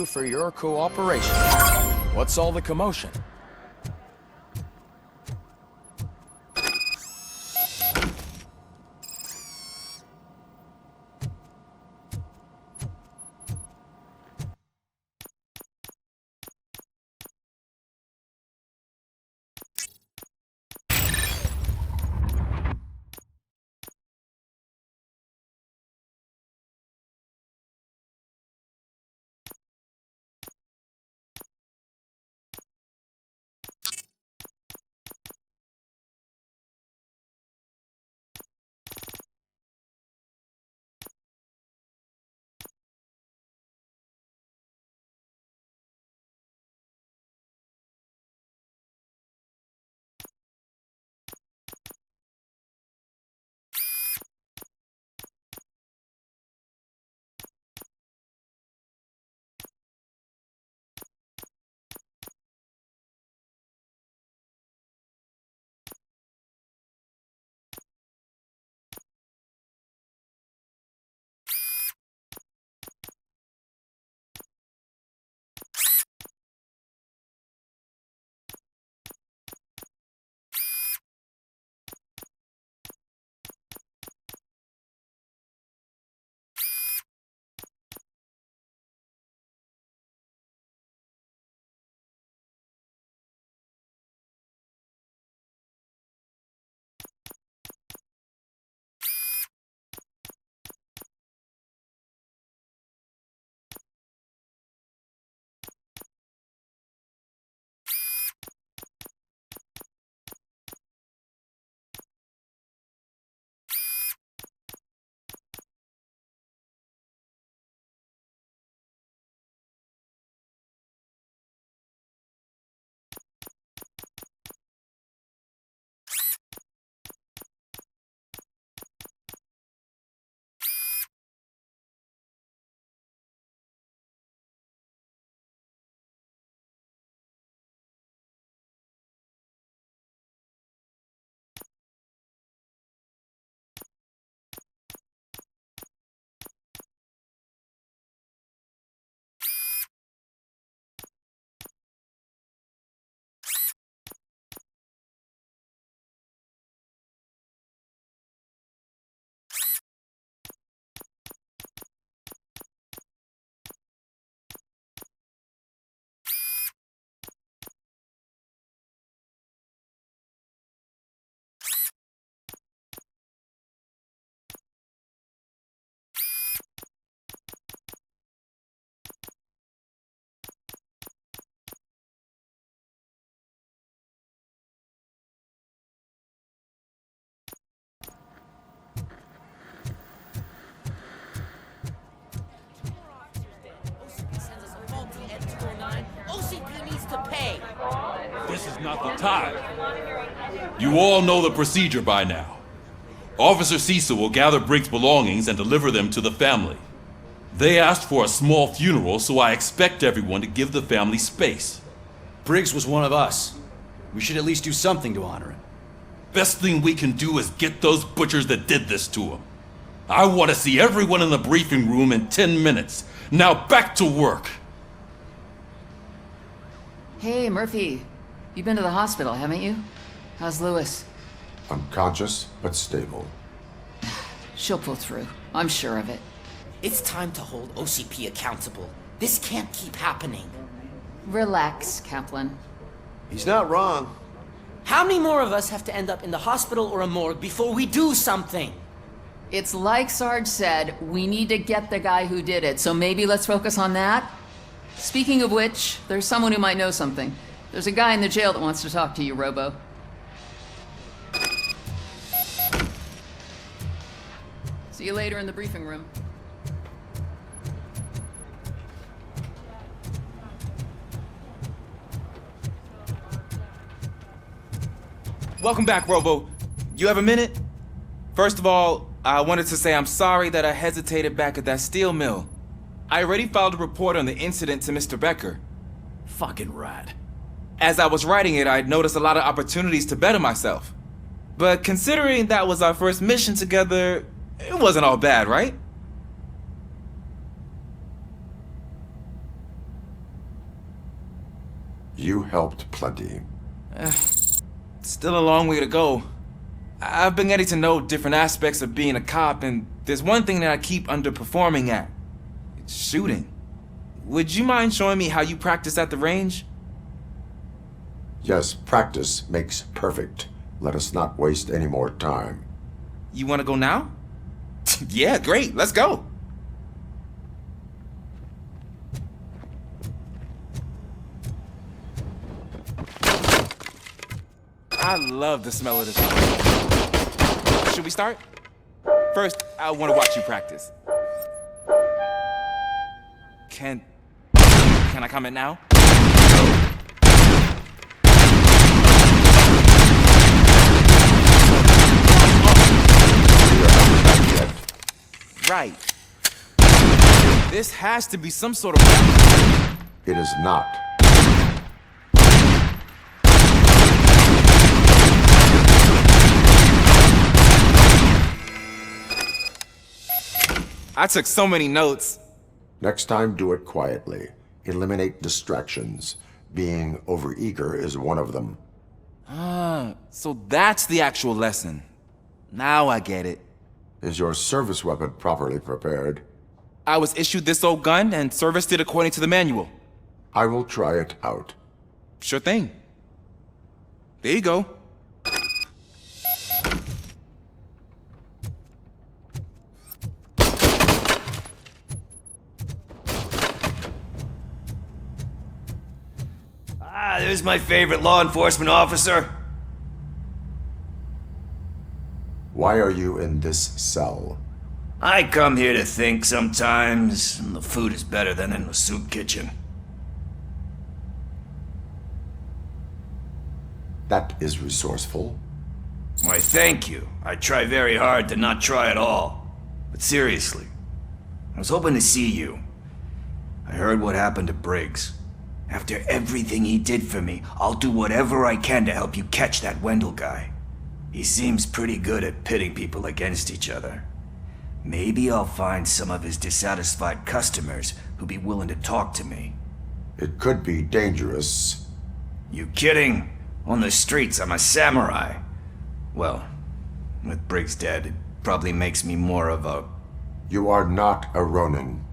for your cooperation. What's all the commotion? OCP needs to pay. This is not the time. You all know the procedure by now. Officer Cecil will gather Briggs' belongings and deliver them to the family. They asked for a small funeral, so I expect everyone to give the family space. Briggs was one of us. We should at least do something to honor him. Best thing we can do is get those butchers that did this to him. I want to see everyone in the briefing room in 10 minutes. Now back to work. Hey, Murphy. You've been to the hospital, haven't you? How's Lewis? Unconscious, but stable. She'll pull through. I'm sure of it. It's time to hold OCP accountable. This can't keep happening. Relax, Kaplan. He's not wrong. How many more of us have to end up in the hospital or a morgue before we do something? It's like Sarge said, we need to get the guy who did it, so maybe let's focus on that? Speaking of which, there's someone who might know something. There's a guy in the jail that wants to talk to you, Robo. See you later in the briefing room. Welcome back, Robo. You have a minute? First of all, I wanted to say I'm sorry that I hesitated back at that steel mill. I already filed a report on the incident to Mr. Becker. Fucking rat. As I was writing it, I'd noticed a lot of opportunities to better myself. But considering that was our first mission together, it wasn't all bad, right? You helped plenty. Still a long way to go. I've been getting to know different aspects of being a cop, and there's one thing that I keep underperforming at. It's shooting. Would you mind showing me how you practice at the range? Yes, practice makes perfect. Let us not waste any more time. You want to go now? Yeah, great. Let's go. I love the smell of this. Should we start? First, I want to watch you practice. Can I comment now? Right. This has to be some sort of... It is not. I took so many notes. Next time, do it quietly. Eliminate distractions. Being overeager is one of them. So that's the actual lesson. Now I get it. Is your service weapon properly prepared? I was issued this old gun and serviced it according to the manual. I will try it out. Sure thing. There you go. There's my favorite law enforcement officer. Why are you in this cell? I come here to think sometimes, and the food is better than in the soup kitchen. That is resourceful. Why, thank you. I try very hard to not try at all. But seriously, I was hoping to see you. I heard what happened to Briggs. After everything he did for me, I'll do whatever I can to help you catch that Wendell guy. He seems pretty good at pitting people against each other. Maybe I'll find some of his dissatisfied customers who'd be willing to talk to me. It could be dangerous. You kidding? On the streets, I'm a samurai. Well, with Briggs dead, it probably makes me more of a... You are not a Ronin.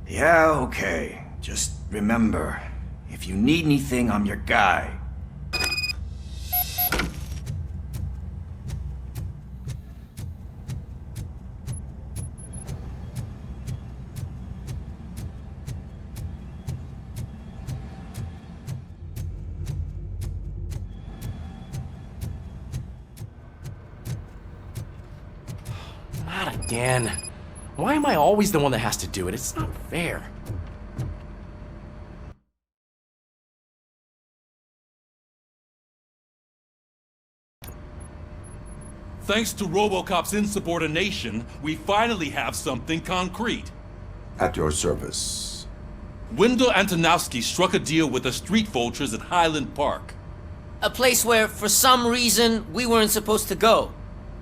Yeah, okay. Just remember, if you need anything, I'm your guy. Not again. Why am I always the one that has to do it? It's not fair. Thanks to Robocop's insubordination, we finally have something concrete. At your service. Wendell Antonowski struck a deal with the street vultures at Highland Park. A place where, for some reason, we weren't supposed to go.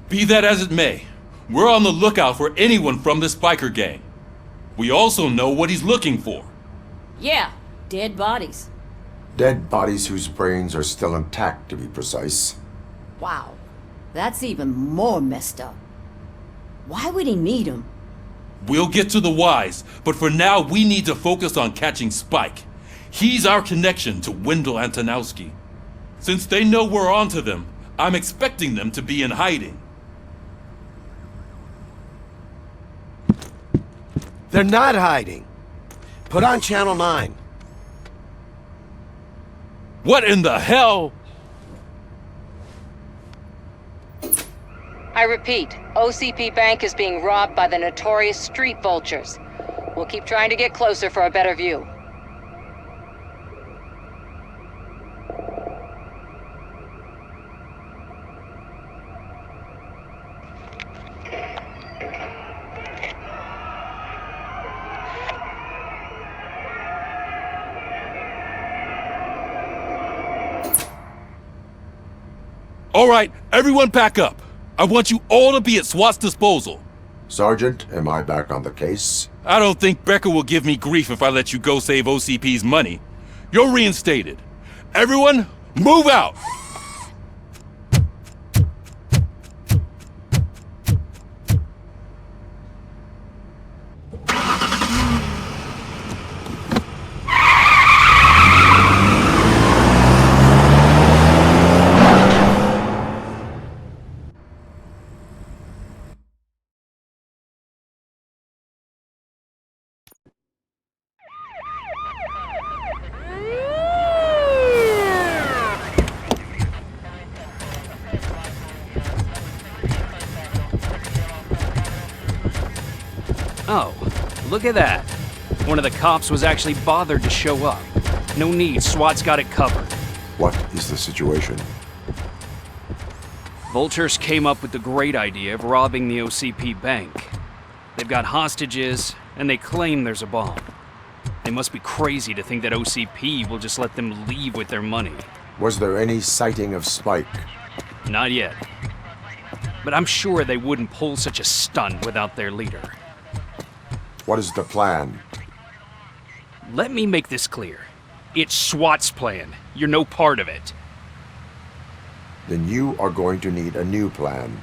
Be that as it may, we're on the lookout for anyone from this biker gang. We also know what he's looking for. Yeah, dead bodies. Dead bodies whose brains are still intact, to be precise. Wow, that's even more messed up. Why would he need them? We'll get to the whys, but for now we need to focus on catching Spike. He's our connection to Wendell Antonowski. Since they know we're onto them, I'm expecting them to be in hiding. They're not hiding. Put on Channel 9. What in the hell? I repeat, OCP Bank is being robbed by the notorious street vultures. We'll keep trying to get closer for a better view. All right, everyone pack up. I want you all to be at SWAT's disposal. Sergeant, am I back on the case? I don't think Becker will give me grief if I let you go save OCP's money. You're reinstated. Everyone, move out! Oh, look at that. One of the cops was actually bothered to show up. No need, SWAT's got it covered. What is the situation? Vultures came up with the great idea of robbing the OCP bank. They've got hostages, and they claim there's a bomb. They must be crazy to think that OCP will just let them leave with their money. Was there any sighting of Spike? Not yet. But I'm sure they wouldn't pull such a stunt without their leader. What is the plan? Let me make this clear. It's SWAT's plan. You're no part of it. Then you are going to need a new plan.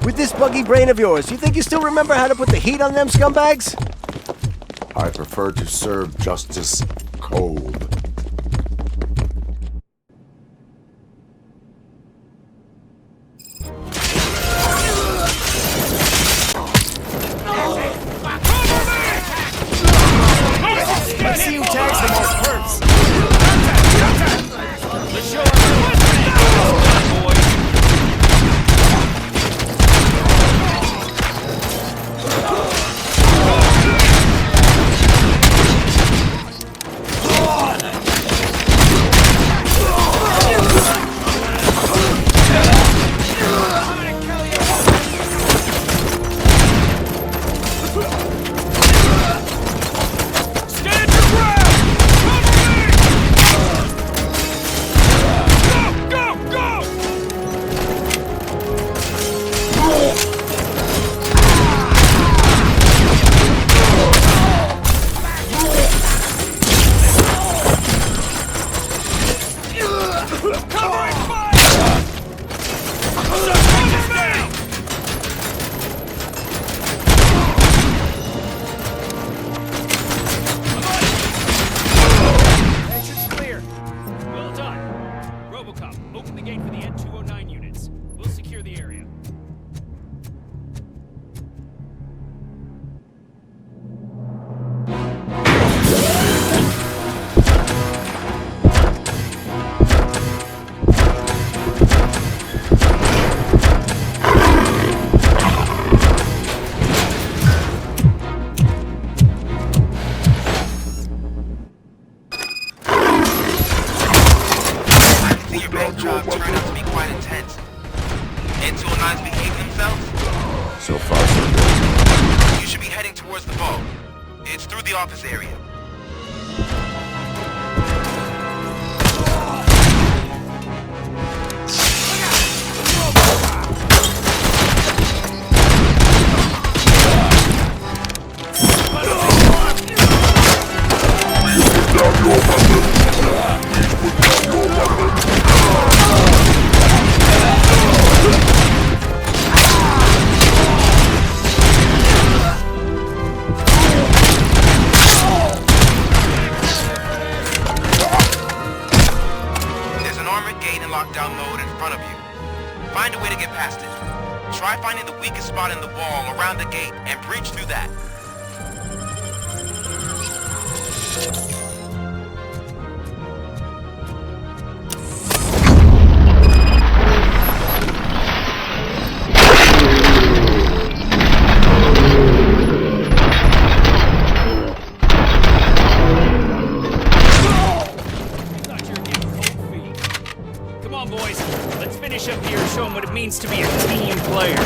With this buggy brain of yours, you think you still remember how to put the heat on them scumbags? I prefer to serve justice cold. Let's see who tags the most perps. Let's show them boys. Entrance clear. Well done. Robocop, open the gate for the N209 units. We'll secure the area. Your bank job turned out to be quite intense. N209's behaving themselves? So far, so good. You should be heading towards the vault. It's through the office area. There's an armored gate in lockdown mode in front of you. Find a way to get past it. Try finding the weakest spot in the wall around the gate and breach through that. Come on, boys. Let's finish up here and show them what it means to be a team player.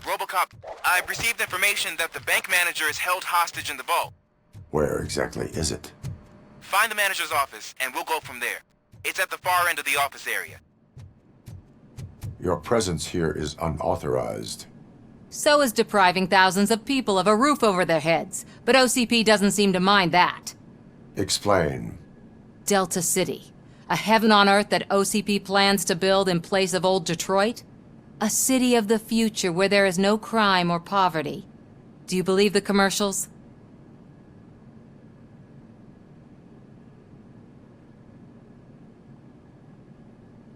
Robocop, I've received information that the bank manager is held hostage in the vault. Where exactly is it? Find the manager's office, and we'll go from there. It's at the far end of the office area. Your presence here is unauthorized. So is depriving thousands of people of a roof over their heads, but OCP doesn't seem to mind that. Explain. Delta City, a heaven on earth that OCP plans to build in place of old Detroit? A city of the future where there is no crime or poverty. Do you believe the commercials?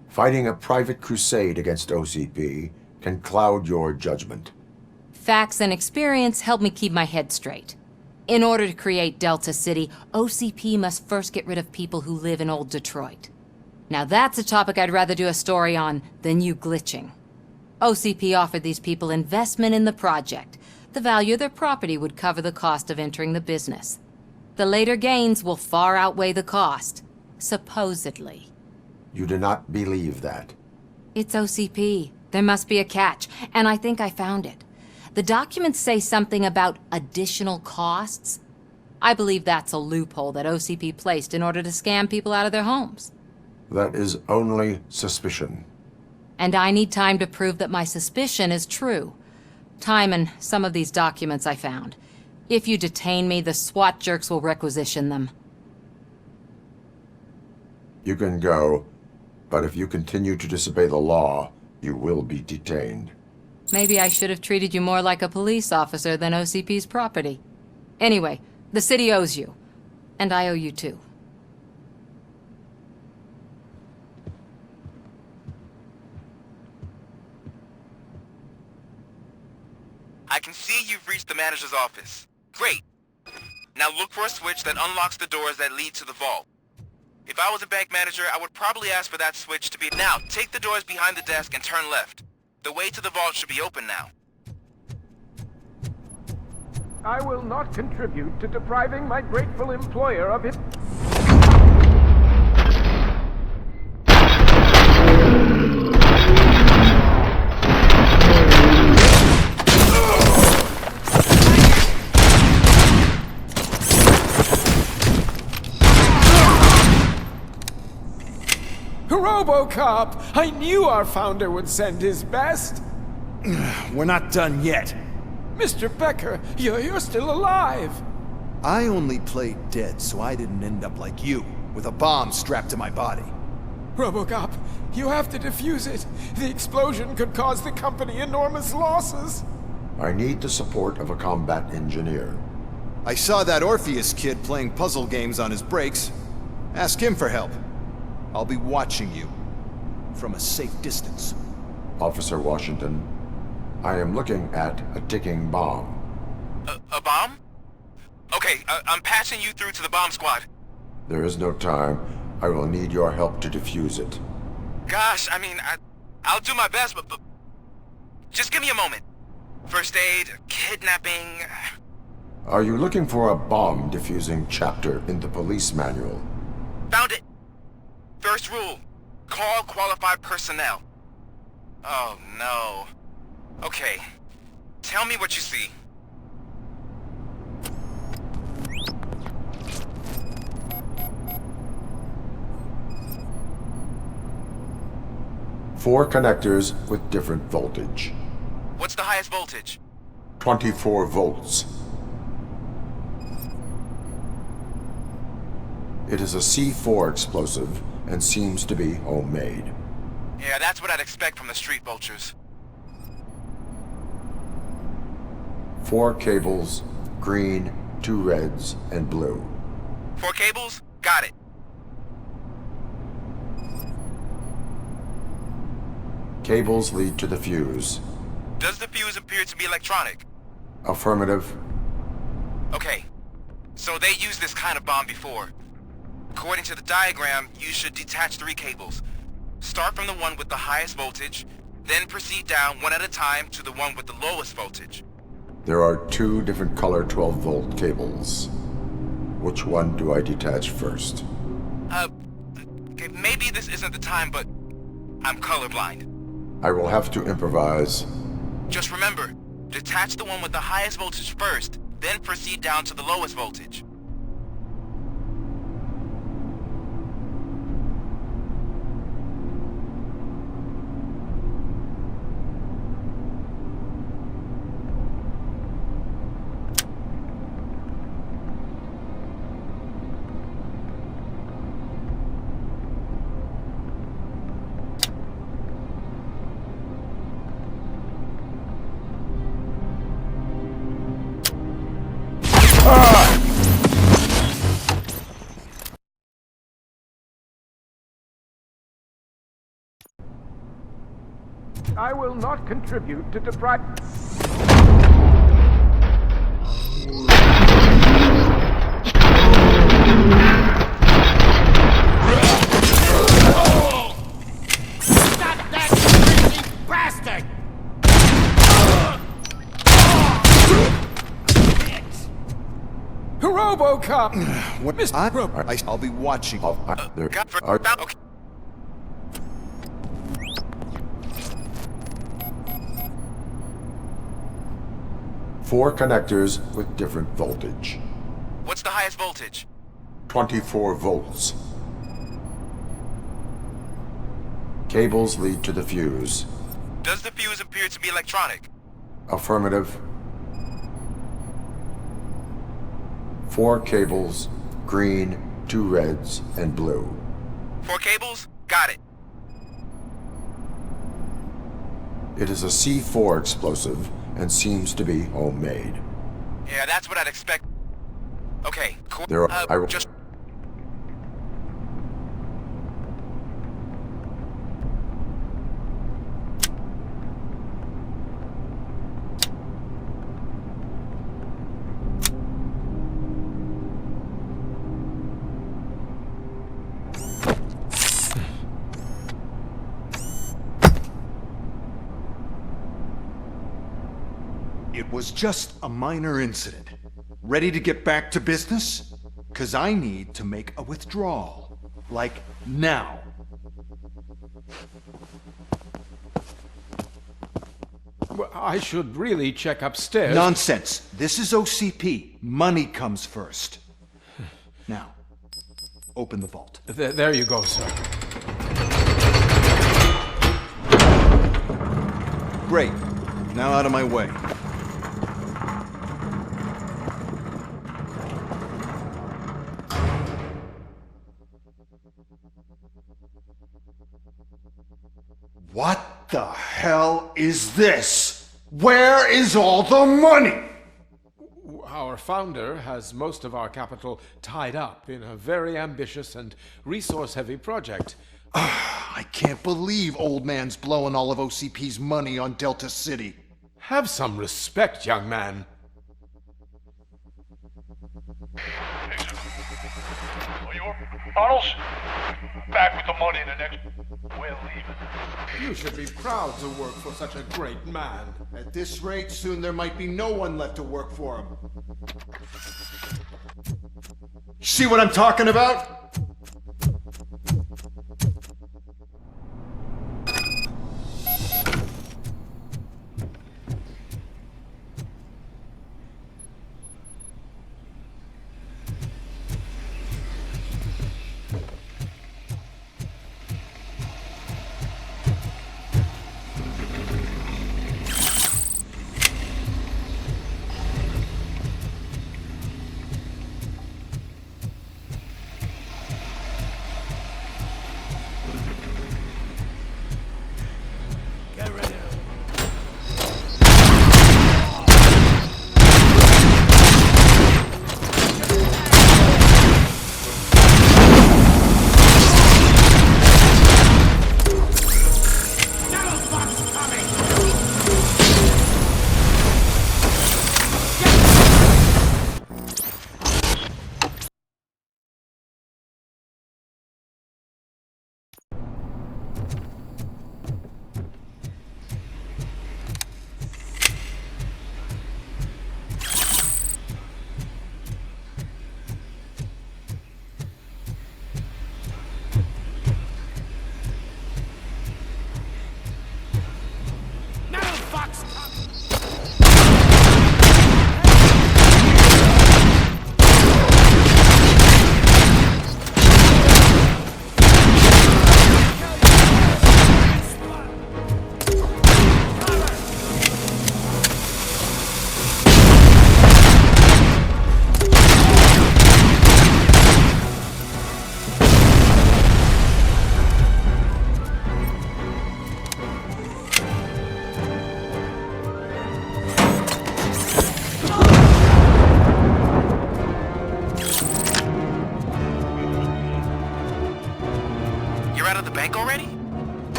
Fighting a private crusade against OCP can cloud your judgment. Facts and experience help me keep my head straight. In order to create Delta City, OCP must first get rid of people who live in old Detroit. Now that's a topic I'd rather do a story on than you glitching. OCP offered these people investment in the project. The value of their property would cover the cost of entering the business. The later gains will far outweigh the cost, supposedly. You do not believe that. It's OCP. There must be a catch, and I think I found it. The documents say something about additional costs. I believe that's a loophole that OCP placed in order to scam people out of their homes. That is only suspicion. And I need time to prove that my suspicion is true. Time and some of these documents I found. If you detain me, the SWAT jerks will requisition them. You can go, but if you continue to disobey the law, you will be detained. Maybe I should have treated you more like a police officer than OCP's property. Anyway, the city owes you. And I owe you too. I can see you've reached the manager's office. Great. Now look for a switch that unlocks the doors that lead to the vault. If I was a bank manager, I would probably ask for that switch to be... Now, take the doors behind the desk and turn left. The way to the vault should be open now. I will not contribute to depriving my grateful employer of his... Robocop! I knew our founder would send his best! We're not done yet. Mr. Becker, you're still alive! I only played dead so I didn't end up like you, with a bomb strapped to my body. Robocop, you have to defuse it. The explosion could cause the company enormous losses. I need the support of a combat engineer. I saw that Orpheus kid playing puzzle games on his breaks. Ask him for help. I'll be watching you. From a safe distance. Officer Washington, I am looking at a ticking bomb. A bomb? Okay, I'm passing you through to the bomb squad. There is no time. I will need your help to defuse it. Gosh, I mean, I'll do my best, but just give me a moment. First aid, kidnapping... Are you looking for a bomb defusing chapter in the police manual? Found it! First rule, call qualified personnel. Oh no. Okay, tell me what you see. Four connectors with different voltage. What's the highest voltage? 24 volts. It is a C4 explosive and seems to be homemade. Yeah, that's what I'd expect from the street vultures. 4 cables, green, 2 reds, and blue. 4 cables? Got it. Cables lead to the fuse. Does the fuse appear to be electronic? Affirmative. Okay, so they used this kind of bomb before. According to the diagram, you should detach 3 cables. Start from the one with the highest voltage, then proceed down one at a time to the one with the lowest voltage. There are 2 different color 12-volt cables. Which one do I detach first? Okay, maybe this isn't the time, but I'm colorblind. I will have to improvise. Just remember, detach the one with the highest voltage first, then proceed down to the lowest voltage. I will not contribute to deprive... Stop that crazy bastard! Robocop! What is I'll be watching. Okay. 4 connectors with different voltage. What's the highest voltage? 24 volts. Cables lead to the fuse. Does the fuse appear to be electronic? Affirmative. 4 cables, green, 2 reds, and blue. 4 cables? Got it. It is a C4 explosive and seems to be homemade. Yeah, that's what I'd expect. Okay, cool. There are, I will just... It was just a minor incident. Ready to get back to business? 'Cause I need to make a withdrawal. Like, now. Well, I should really check upstairs. Nonsense. This is OCP. Money comes first. Now, open the vault. There you go, sir. Great. Now out of my way. What the hell is this? Where is all the money? Our founder has most of our capital tied up in a very ambitious and resource-heavy project. I can't believe old man's blowing all of OCP's money on Delta City. Have some respect, young man. Bottles? Back with the money in the next... We're leaving. You should be proud to work for such a great man. At this rate, soon there might be no one left to work for him. See what I'm talking about?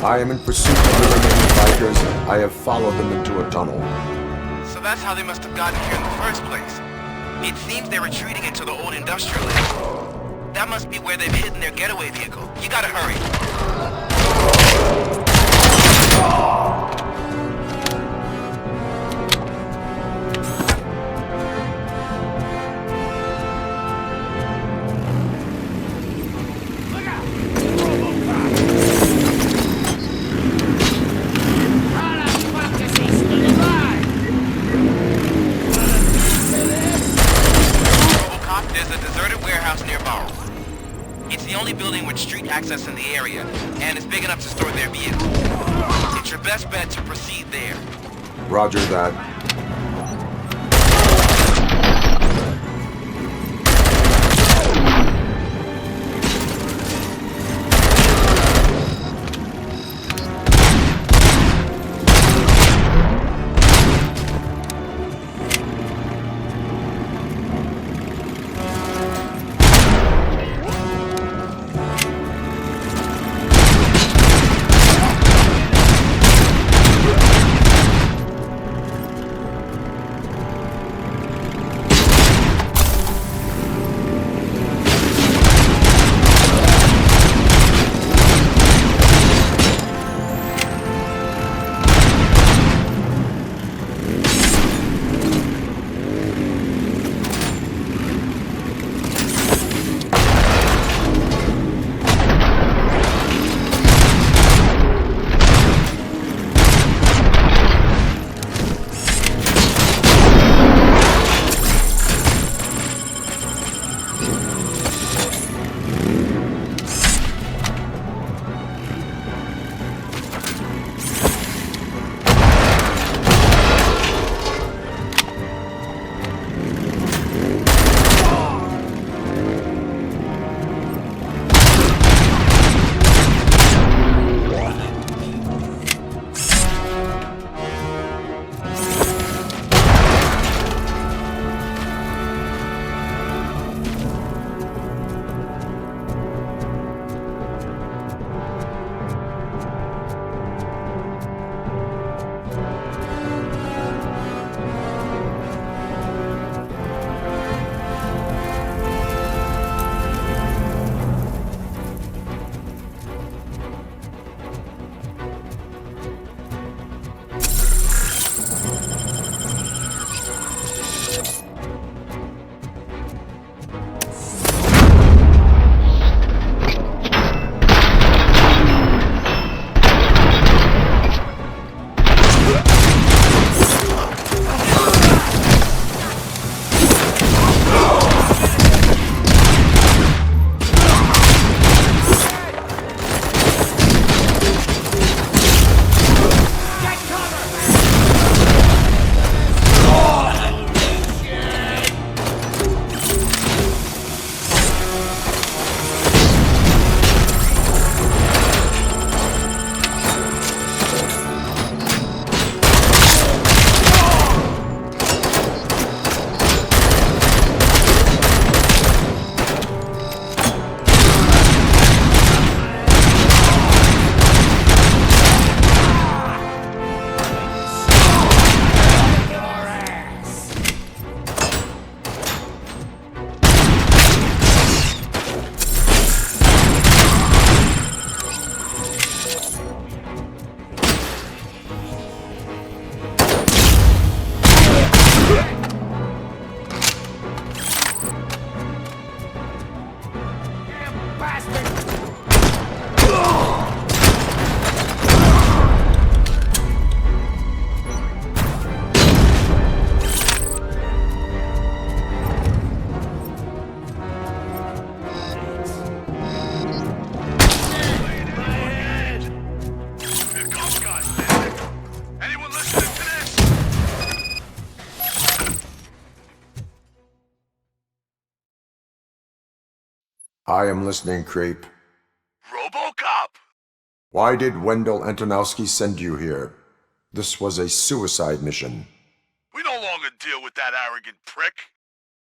I am in pursuit of the remaining bikers. I have followed them into a tunnel. So that's how they must have gotten here in the first place. It seems they're retreating into the old industrial area. That must be where they've hidden their getaway vehicle. You gotta hurry. Access in the area, and it's big enough to store their vehicle. It's your best bet to proceed there. Roger that. I am listening, creep. Robocop! Why did Wendell Antonowski send you here? This was a suicide mission. We no longer deal with that arrogant prick.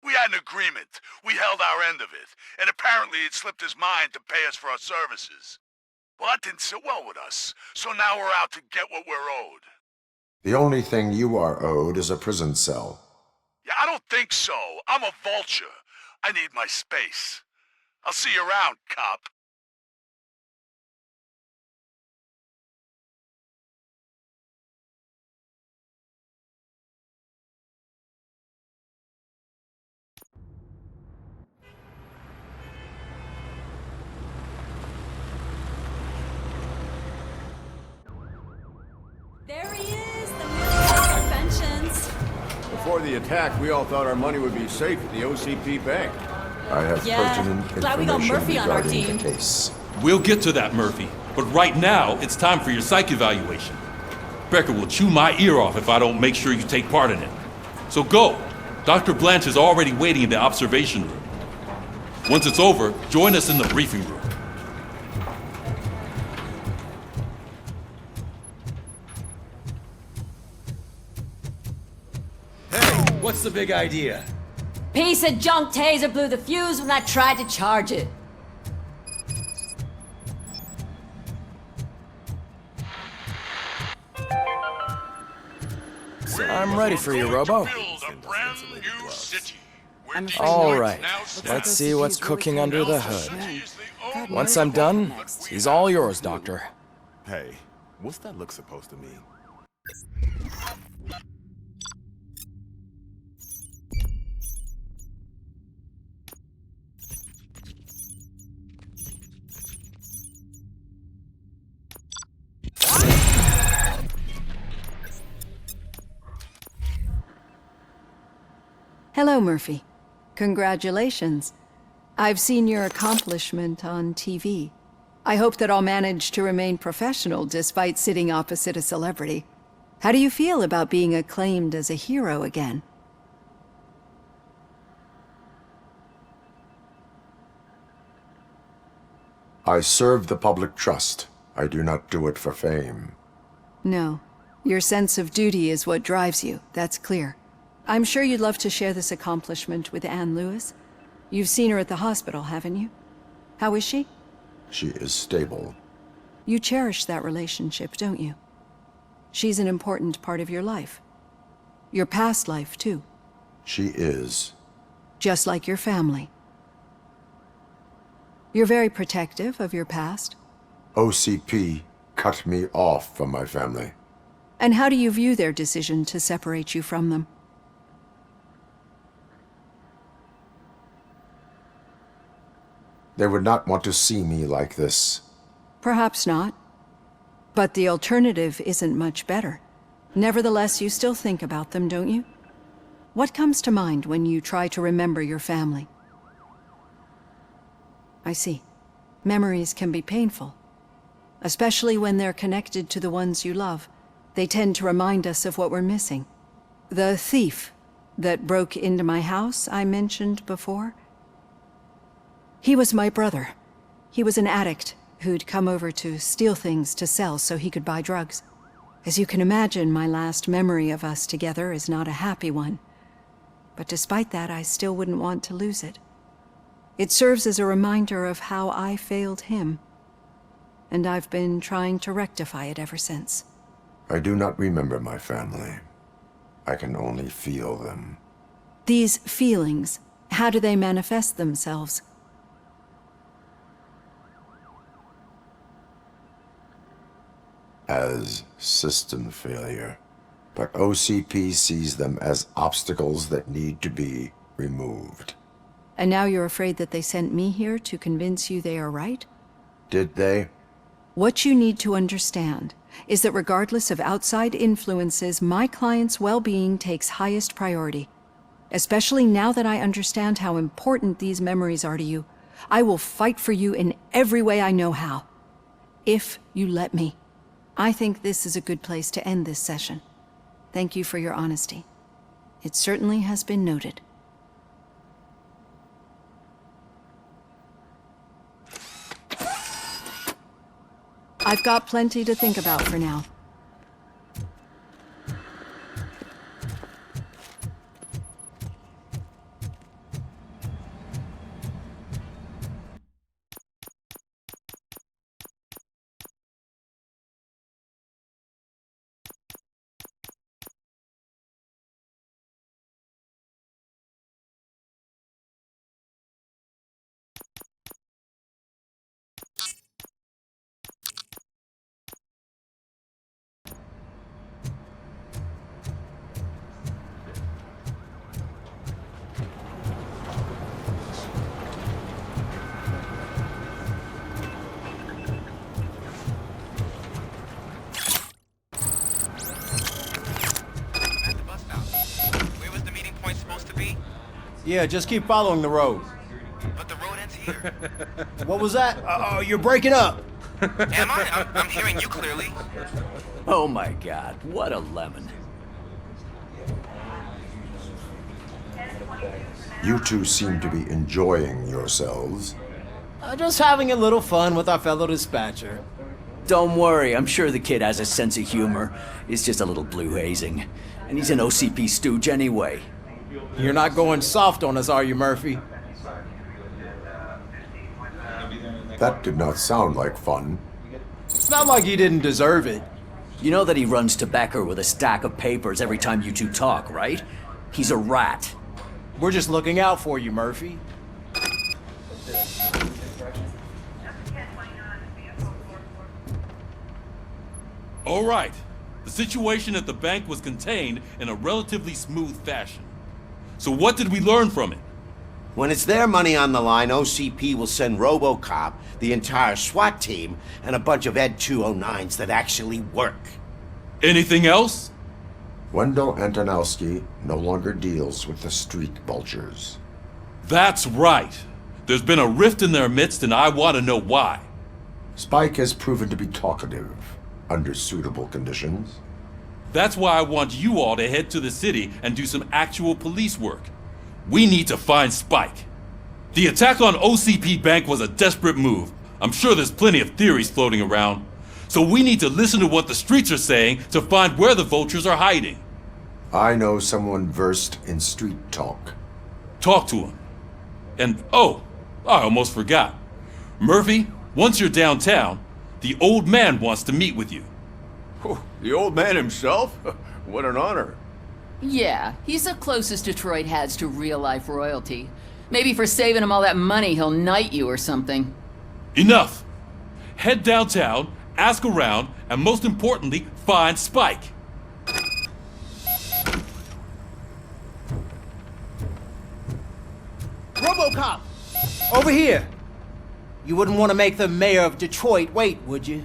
We had an agreement. We held our end of it. And apparently it slipped his mind to pay us for our services. Well, that didn't sit well with us. So now we're out to get what we're owed. The only thing you are owed is a prison cell. Yeah, I don't think so. I'm a vulture. I need my space. I'll see you around, cop. There he is, the Minister of Pensions. Before the attack, we all thought our money would be safe at the OCP bank. I have pertinent Glad we got information Murphy on our regarding team. the case. We'll get to that, Murphy. But right now, it's time for your psych evaluation. Becker will chew my ear off if I don't make sure you take part in it. So go. Dr. Blanche is already waiting in the observation room. Once it's over, join us in the briefing room. What's the big idea? Piece of junk taser blew the fuse when I tried to charge it. I'm ready for you, Robo. All right, let's see what's cooking under the hood. Once I'm done, he's all yours, Doctor. Hey, what's that look supposed to mean? Hello, Murphy. Congratulations. I've seen your accomplishment on TV. I hope that I'll manage to remain professional despite sitting opposite a celebrity. How do you feel about being acclaimed as a hero again? I serve the public trust. I do not do it for fame. No. Your sense of duty is what drives you, that's clear. I'm sure you'd love to share this accomplishment with Anne Lewis. You've seen her at the hospital, haven't you? How is she? She is stable. You cherish that relationship, don't you? She's an important part of your life. Your past life, too. She is. Just like your family. You're very protective of your past. OCP cut me off from my family. And how do you view their decision to separate you from them? They would not want to see me like this. Perhaps not. But the alternative isn't much better. Nevertheless, you still think about them, don't you? What comes to mind when you try to remember your family? I see. Memories can be painful. Especially when they're connected to the ones you love. They tend to remind us of what we're missing. The thief that broke into my house I mentioned before? He was my brother. He was an addict who'd come over to steal things to sell so he could buy drugs. As you can imagine, my last memory of us together is not a happy one. But despite that, I still wouldn't want to lose it. It serves as a reminder of how I failed him. And I've been trying to rectify it ever since. I do not remember my family. I can only feel them. These feelings, how do they manifest themselves? As system failure. But OCP sees them as obstacles that need to be removed. And now you're afraid that they sent me here to convince you they are right? Did they? What you need to understand is that regardless of outside influences, my client's well-being takes highest priority. Especially now that I understand how important these memories are to you, I will fight for you in every way I know how. If you let me. I think this is a good place to end this session. Thank you for your honesty. It certainly has been noted. I've got plenty to think about for now. Yeah, just keep following the road. But the road ends here. What was that? Oh, you're breaking up. Am I? I'm hearing you clearly. Oh my god, what a lemon. You two seem to be enjoying yourselves. Just having a little fun with our fellow dispatcher. Don't worry, I'm sure the kid has a sense of humor. It's just a little blue hazing. And he's an OCP stooge anyway. You're not going soft on us, are you, Murphy? That did not sound like fun. It's not like he didn't deserve it. You know that he runs to Becker with a stack of papers every time you two talk, right? He's a rat. We're just looking out for you, Murphy. All right. The situation at the bank was contained in a relatively smooth fashion. So what did we learn from it? When it's their money on the line, OCP will send Robocop, the entire SWAT team, and a bunch of Ed 209s that actually work. Anything else? Wendell Antonowski no longer deals with the street vultures. That's right. There's been a rift in their midst, and I want to know why. Spike has proven to be talkative, under suitable conditions. That's why I want you all to head to the city and do some actual police work. We need to find Spike. The attack on OCP Bank was a desperate move. I'm sure there's plenty of theories floating around. So we need to listen to what the streets are saying to find where the vultures are hiding. I know someone versed in street talk. Talk to him. And oh, I almost forgot. Murphy, once you're downtown, the old man wants to meet with you. The old man himself? What an honor. Yeah, he's the closest Detroit has to real-life royalty. Maybe for saving him all that money, he'll knight you or something. Enough! Head downtown, ask around, and most importantly, find Spike. Robocop! Over here! You wouldn't want to make the mayor of Detroit wait, would you?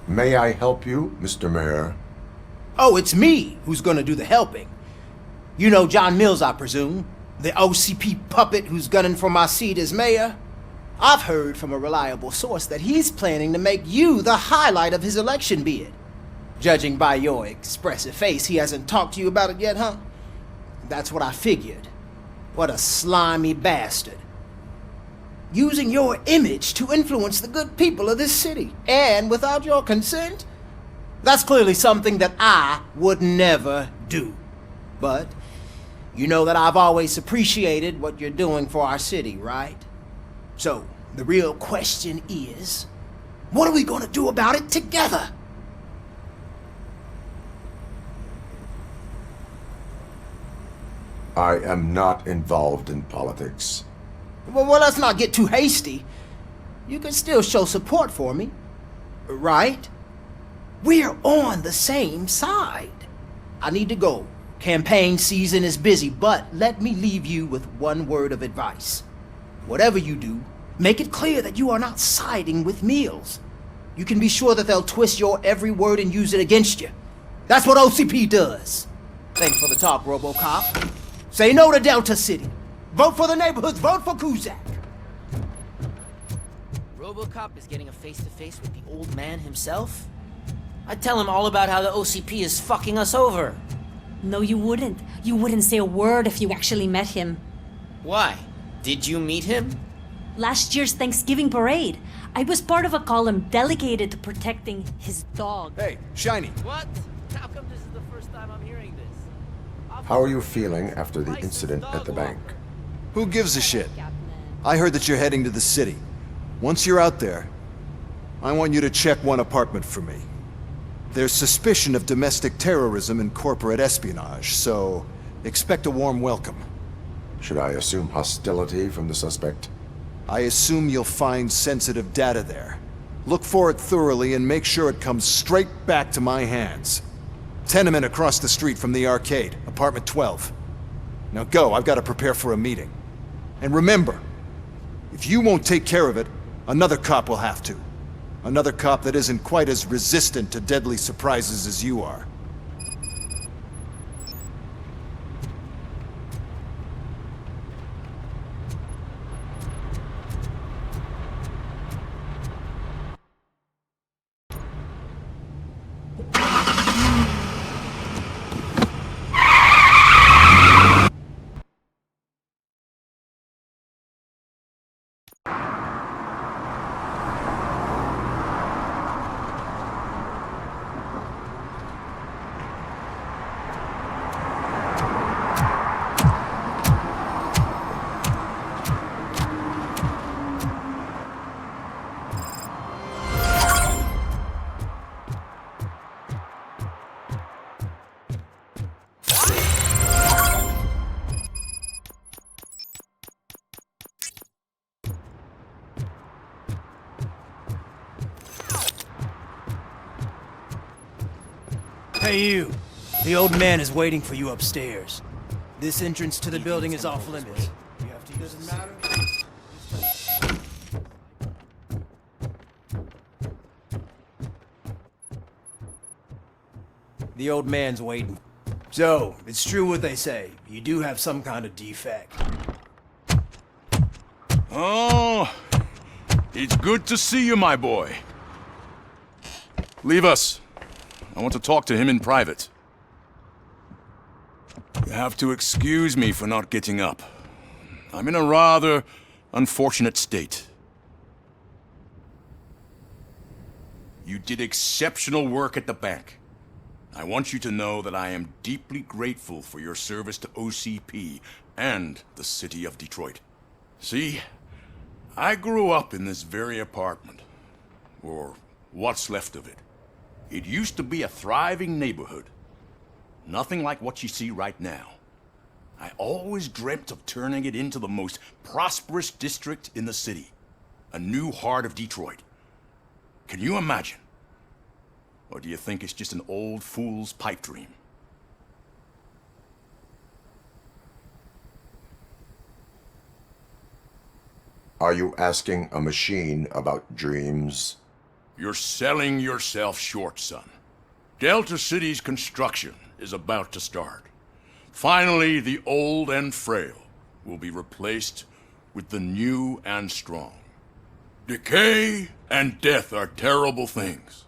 May I help you, Mr. Mayor? Oh, it's me who's gonna do the helping. You know John Mills, I presume? The OCP puppet who's gunning for my seat as mayor? I've heard from a reliable source that he's planning to make you the highlight of his election bid. Judging by your expressive face, he hasn't talked to you about it yet, huh? That's what I figured. What a slimy bastard. Using your image to influence the good people of this city, and without your consent? That's clearly something that I would never do. But you know that I've always appreciated what you're doing for our city, right? So, the real question is, what are we gonna do about it together? I am not involved in politics. Well, let's not get too hasty. You can still show support for me, right? We're on the same side. I need to go. Campaign season is busy, but let me leave you with one word of advice. Whatever you do, make it clear that you are not siding with Mills. You can be sure that they'll twist your every word and use it against you. That's what OCP does. Thanks for the talk, Robocop. Say no to Delta City. Vote for the neighborhoods. Vote for Kuzak. Robocop is getting a face-to-face with the old man himself? I'd tell him all about how the OCP is fucking us over. No, you wouldn't. You wouldn't say a word if you actually met him. Why? Did you meet him? last year's Thanksgiving parade. I was part of a column dedicated to protecting his dog. Hey, Shiny. What? How come this is the first time I'm hearing this? How are you feeling after the incident at the bank? Who gives a shit? I heard that you're heading to the city. Once you're out there, I want you to check one apartment for me. There's suspicion of domestic terrorism and corporate espionage, so expect a warm welcome. Should I assume hostility from the suspect? I assume you'll find sensitive data there. Look for it thoroughly and make sure it comes straight back to my hands. Tenement across the street from the arcade, apartment 12. Now go, I've got to prepare for a meeting. And remember, if you won't take care of it, another cop will have to. Another cop that isn't quite as resistant to deadly surprises as you are. Hey you! The old man is waiting for you upstairs. This entrance to the building is off limits. You have to use it. Doesn't matter? The old man's waiting. So, it's true what they say. You do have some kind of defect. Oh, it's good to see you, my boy. Leave us. I want to talk to him in private. You have to excuse me for not getting up. I'm in a rather unfortunate state. You did exceptional work at the bank. I want you to know that I am deeply grateful for your service to OCP and the city of Detroit. See, I grew up in this very apartment, or what's left of it. It used to be a thriving neighborhood. Nothing like what you see right now. I always dreamt of turning it into the most prosperous district in the city. A new heart of Detroit. Can you imagine? Or do you think it's just an old fool's pipe dream? Are you asking a machine about dreams? You're selling yourself short, son. Delta City's construction is about to start. Finally, the old and frail will be replaced with the new and strong. Decay and death are terrible things.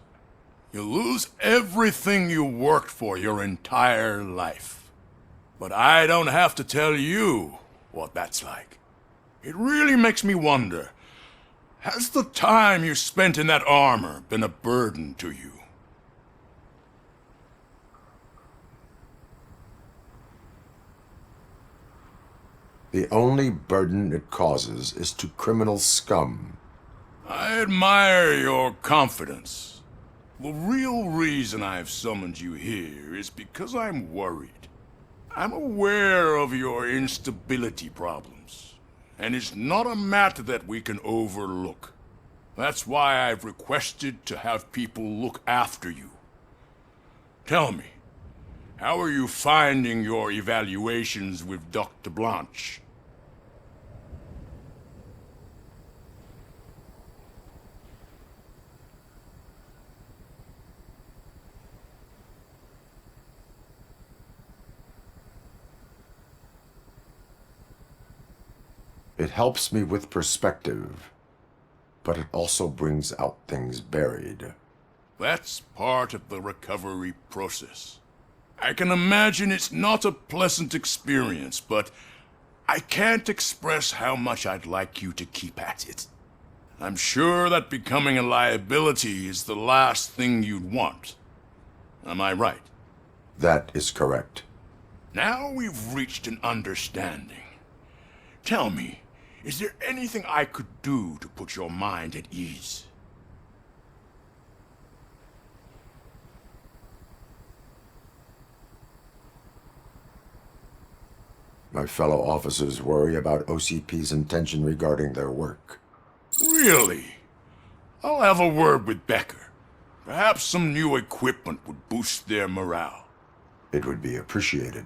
You lose everything you worked for your entire life. But I don't have to tell you what that's like. It really makes me wonder, has the time you spent in that armor been a burden to you? The only burden it causes is to criminal scum. I admire your confidence. The real reason I've summoned you here is because I'm worried. I'm aware of your instability problems, and it's not a matter that we can overlook. That's why I've requested to have people look after you. Tell me, how are you finding your evaluations with Dr. Blanche? It helps me with perspective, but it also brings out things buried. That's part of the recovery process. I can imagine it's not a pleasant experience, but I can't express how much I'd like you to keep at it. I'm sure that becoming a liability is the last thing you'd want. Am I right? That is correct. Now we've reached an understanding. Tell me, is there anything I could do to put your mind at ease? My fellow officers worry about OCP's intention regarding their work. Really? I'll have a word with Becker. Perhaps some new equipment would boost their morale. It would be appreciated.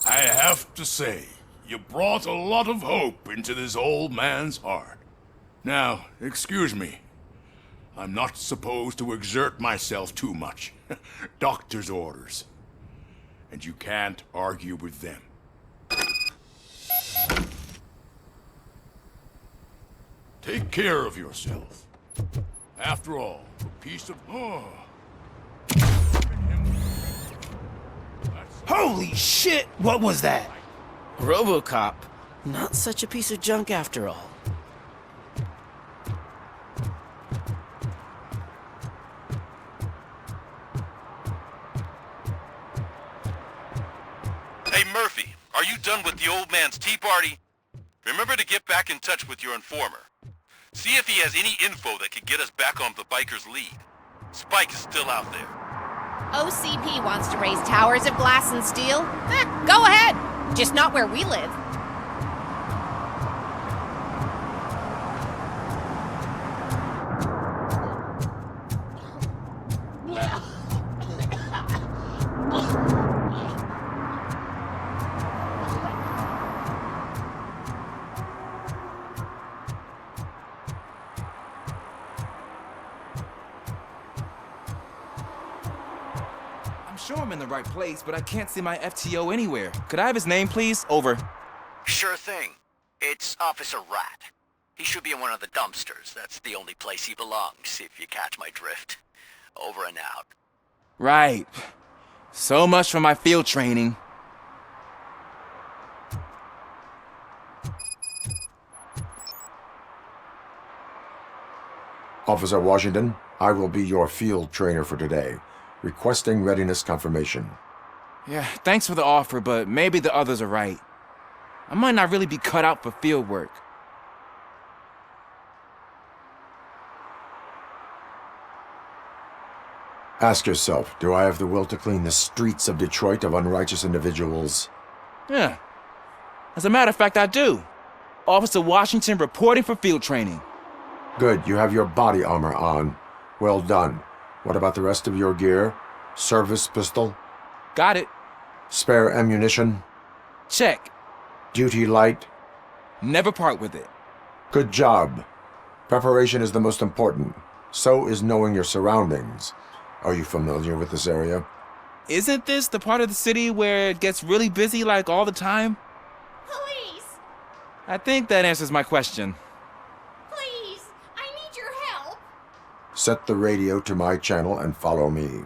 I have to say, you brought a lot of hope into this old man's heart. Now, excuse me. I'm not supposed to exert myself too much. Doctor's orders. And you can't argue with them. Take care of yourself. After all, a piece of... Holy shit! What was that? Robocop. Not such a piece of junk after all. Hey Murphy, are you done with the old man's tea party? Remember to get back in touch with your informer. See if he has any info that could get us back on the biker's lead. Spike is still out there. OCP wants to raise towers of glass and steel? Go ahead! Just not where we live. I'm sure I'm in the right place, but I can't see my FTO anywhere. Could I have his name, please? Over. Sure thing. It's Officer Rat. He should be in one of the dumpsters. That's the only place he belongs, if you catch my drift. Over and out. Right. So much for my field training. Officer Washington, I will be your field trainer for today. Requesting readiness confirmation. Yeah, thanks for the offer, but maybe the others are right. I might not really be cut out for field work. Ask yourself, do I have the will to clean the streets of Detroit of unrighteous individuals? Yeah. As a matter of fact, I do. Officer Washington reporting for field training. Good, you have your body armor on. Well done. What about the rest of your gear? Service pistol? Got it. Spare ammunition? Check. Duty light? Never part with it. Good job. Preparation is the most important. So is knowing your surroundings. Are you familiar with this area? Isn't this the part of the city where it gets really busy like all the time? Police! I think that answers my question. Please! I need your help! Set the radio to my channel and follow me.